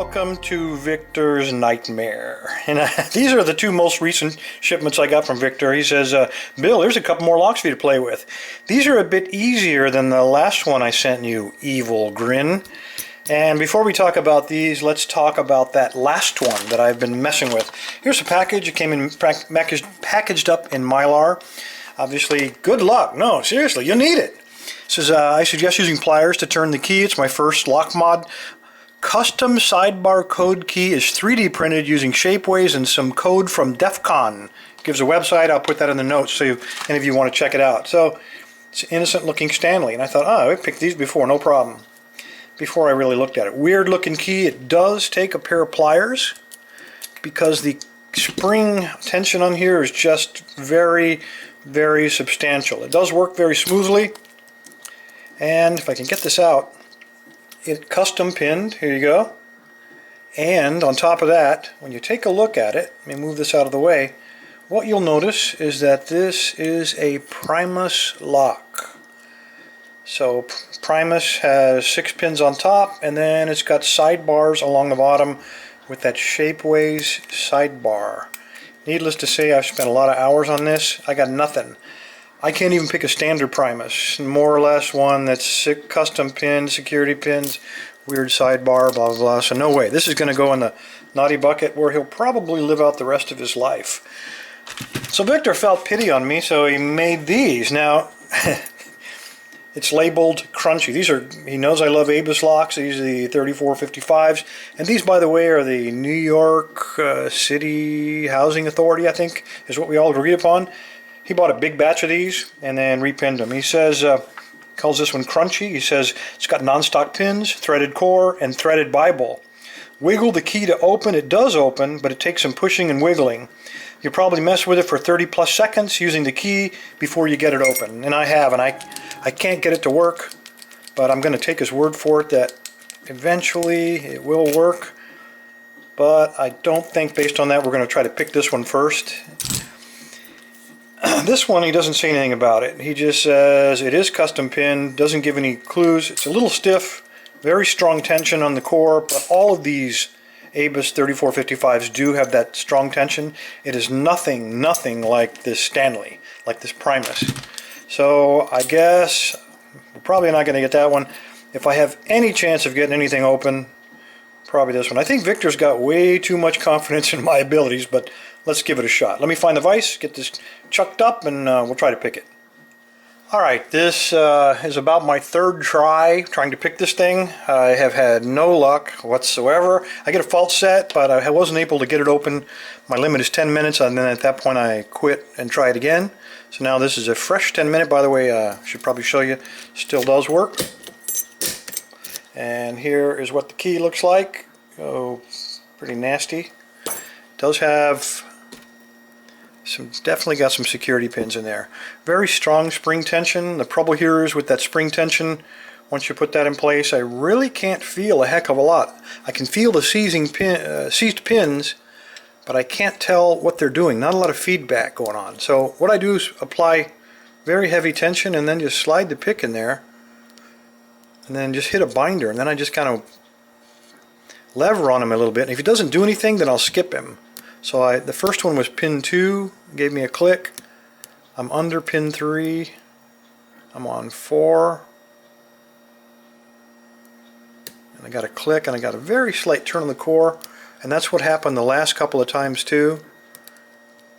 welcome to Victor's Nightmare. And these are the two most recent shipments I got from Victor. He says, Bill, there's a couple more locks for you to play with. These are a bit easier than the last one I sent you, Evil Grin. And before we talk about these, let's talk about that last one that I've been messing with. Here's a package. It came in packaged up in Mylar. Obviously, good luck. No, seriously, you'll need it. It says, I suggest using pliers to turn the key. It's my first lock mod. Custom sidebar code key is 3D printed using shapeways and some code from DEF CON. Gives a website. I'll put that in the notes so any of you want to check it out. So it's an innocent looking Stanley, and I thought, oh, I picked these before, no problem. Before I really looked at it. Weird looking key. It does take a pair of pliers because the spring tension on here is just very, very substantial. It does work very smoothly, and if I can get this out, it custom pinned, here you go, and on top of that, when you take a look at it, let me move this out of the way, what you'll notice is that this is a Primus lock. So Primus has 6 pins on top, and then it's got sidebars along the bottom with that Shapeways sidebar. Needless to say, I've spent a lot of hours on this. I got nothing. I can't even pick a standard Primus, more or less one that's custom pins, security pins, weird sidebar, blah, blah, blah. So no way. This is going to go in the naughty bucket where he'll probably live out the rest of his life. So Victor felt pity on me, so he made these. Now, it's labeled crunchy. These are, he knows I love Abus locks. These are the 3455s. And these, by the way, are the New York City Housing Authority, I think, is what we all agreed upon. He bought a big batch of these and then repinned them. He says, calls this one crunchy. He says it's got non-stock pins, threaded core, and threaded Bible. Wiggle the key to open. It does open, but it takes some pushing and wiggling. You probably mess with it for 30 plus seconds using the key before you get it open. And I have, and I can't get it to work, but I'm going to take his word for it that eventually it will work. But I don't think, based on that, we're going to try to pick this one first. This one, he doesn't say anything about it. He just says it is custom pinned, doesn't give any clues. It's a little stiff, very strong tension on the core, but all of these Abus 3455s do have that strong tension. It is nothing like this Stanley, like this Primus. So I guess we're probably not going to get that one. If I have any chance of getting anything open, probably this one. I think Victor's got way too much confidence in my abilities, but let's give it a shot. Let me find the vise, get this chucked up, and we'll try to pick it. Alright, this is about my third try trying to pick this thing. I have had no luck whatsoever. I get a fault set, but I wasn't able to get it open. My limit is 10 minutes, and then at that point I quit and try it again. So now this is a fresh 10 minute. By the way, I should probably show you. Still does work. And here is what the key looks like. Oh, pretty nasty. Does have definitely got some security pins in there. Very strong spring tension. The trouble here is with that spring tension, once you put that in place, I really can't feel a heck of a lot. I can feel the seized pins, but I can't tell what they're doing. Not a lot of feedback going on. So what I do is apply very heavy tension and then just slide the pick in there and then just hit a binder, and then I just kind of lever on him a little bit. And if he doesn't do anything, then I'll skip him. So the first one was pin 2, gave me a click. I'm under pin 3. I'm on 4. And I got a click, and I got a very slight turn on the core. And that's what happened the last couple of times too.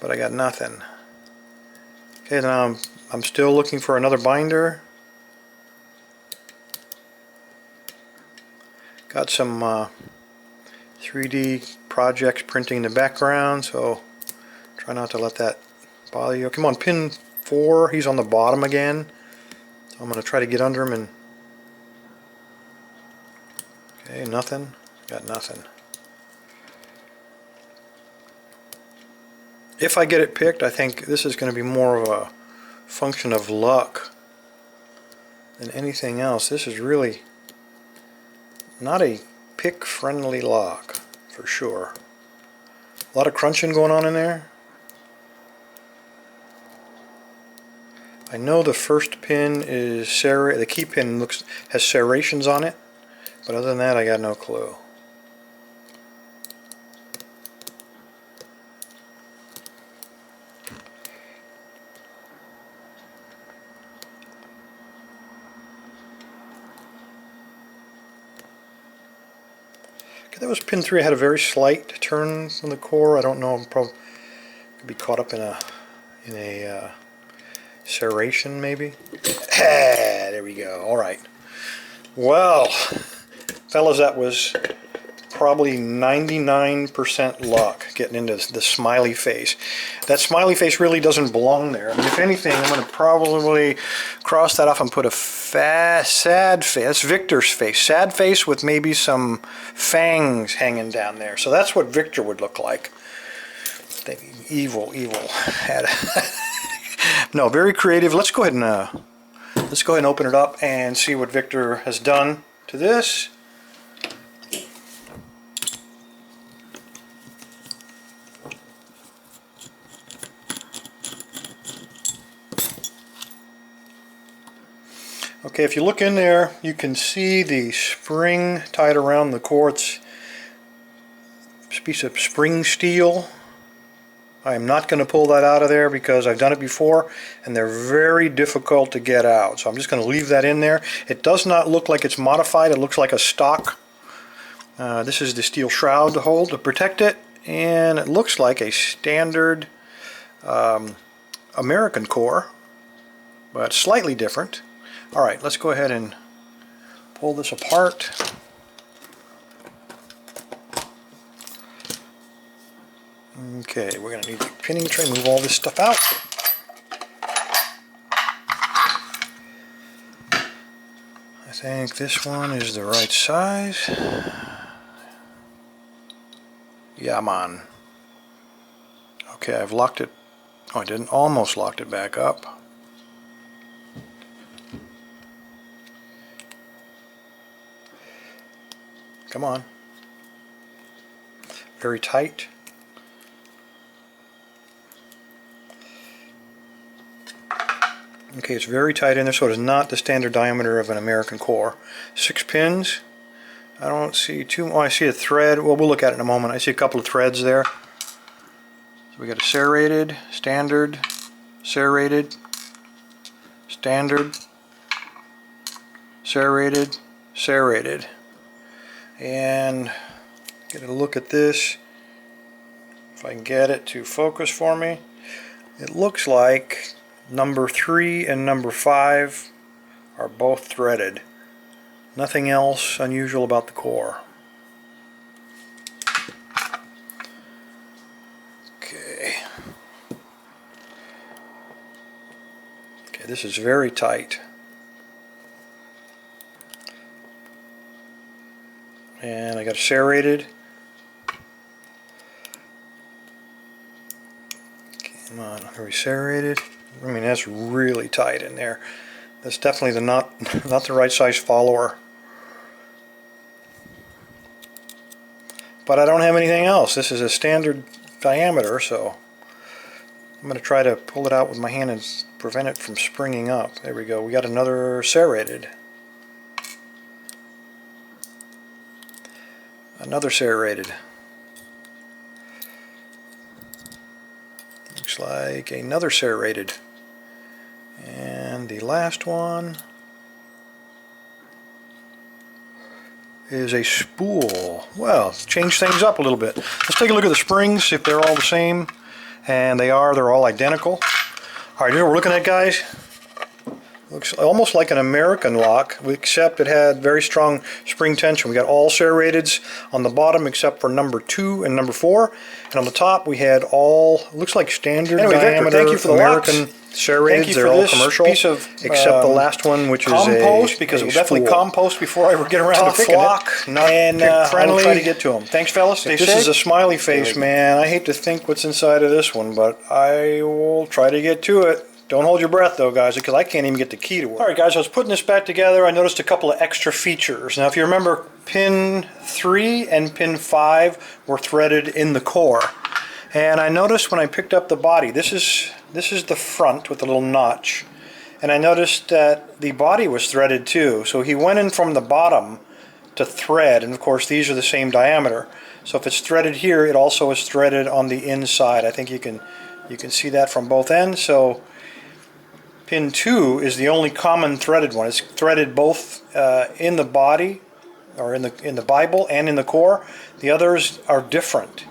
But I got nothing. Okay, now I'm still looking for another binder. Got some 3D projects printing in the background, so try not to let that bother you. Come on, pin 4, he's on the bottom again. So I'm going to try to get under him and... Okay, nothing. Got nothing. If I get it picked, I think this is going to be more of a function of luck than anything else. This is really not a pick-friendly lock, for sure. A lot of crunching going on in there. I know the first pin is the key pin has serrations on it, but other than that I got no clue. Okay, that was pin 3. I had a very slight turn from the core. I don't know. I'm probably could be caught up in a serration maybe. There we go. All right. Well, fellas, that was probably 99% luck getting into the smiley face. That smiley face really doesn't belong there. I mean, if anything, I'm going to probably cross that off and put a sad face. That's Victor's face. Sad face with maybe some fangs hanging down there. So that's what Victor would look like. Evil. No, very creative. Let's go ahead and open it up and see what Victor has done to this. Okay, if you look in there, you can see the spring tied around the core. It's a piece of spring steel. I'm not going to pull that out of there because I've done it before and they're very difficult to get out. So I'm just going to leave that in there. It does not look like it's modified. It looks like a stock. This is the steel shroud to hold to protect it, and it looks like a standard American core, but slightly different. Alright, let's go ahead and pull this apart. Okay, we're going to need the pinning tray, move all this stuff out. I think this one is the right size. Yeah, man. Okay, I've locked it. Oh, I didn't. Almost locked it back up. Come on. Very tight. Okay, it's very tight in there, so it is not the standard diameter of an American core. 6 pins. I don't see too. Oh, I see a thread. Well, we'll look at it in a moment. I see a couple of threads there. So we got a serrated, standard, serrated, standard, serrated, serrated. And get a look at this. If I can get it to focus for me. It looks like number 3 and number 5 are both threaded. Nothing else unusual about the core. Okay. Okay, this is very tight. And I got it serrated. Come on, very serrated. I mean, that's really tight in there. That's definitely not the right size follower. But I don't have anything else. This is a standard diameter, so I'm going to try to pull it out with my hand and prevent it from springing up. There we go. We got another serrated. Another serrated. Looks like another serrated. And the last one is a spool. Well, change things up a little bit. Let's take a look at the springs, see if they're all the same. And they are. They're all identical. Alright, here we're looking at, guys. Looks almost like an American lock, except it had very strong spring tension. We got all serrateds on the bottom except for number 2 and number 4. And on the top we had all, looks like standard diameter Victor, thank you for the American locks. serrateds. They're all commercial, piece of, except the last one, which is compost, because it will definitely spool. compost before I ever get around Tough to picking lock, it. not And friendly. I'll try to get to them. Thanks, fellas. Stay This safe. is a smiley face, man. I hate to think what's inside of this one, but I will try to get to it. Don't hold your breath, though, guys, because I can't even get the key to work. All right, guys, I was putting this back together. I noticed a couple of extra features. Now, if you remember, pin 3 and pin 5 were threaded in the core. And I noticed when I picked up the body, this is the front with the little notch. And I noticed that the body was threaded, too. So he went in from the bottom to thread, and, of course, these are the same diameter. So if it's threaded here, it also is threaded on the inside. I think you can see that from both ends. So pin 2 is the only common threaded one. It's threaded both in the body or in the Bible and in the core. The others are different.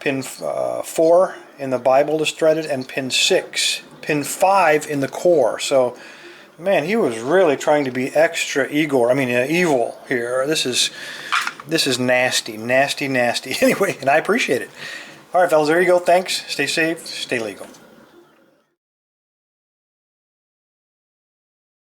Pin 4 in the Bible is threaded, and pin 6. Pin 5 in the core. So, man, he was really trying to be extra evil here. This is nasty, nasty, nasty. Anyway, and I appreciate it. All right, fellas, there you go. Thanks. Stay safe. Stay legal.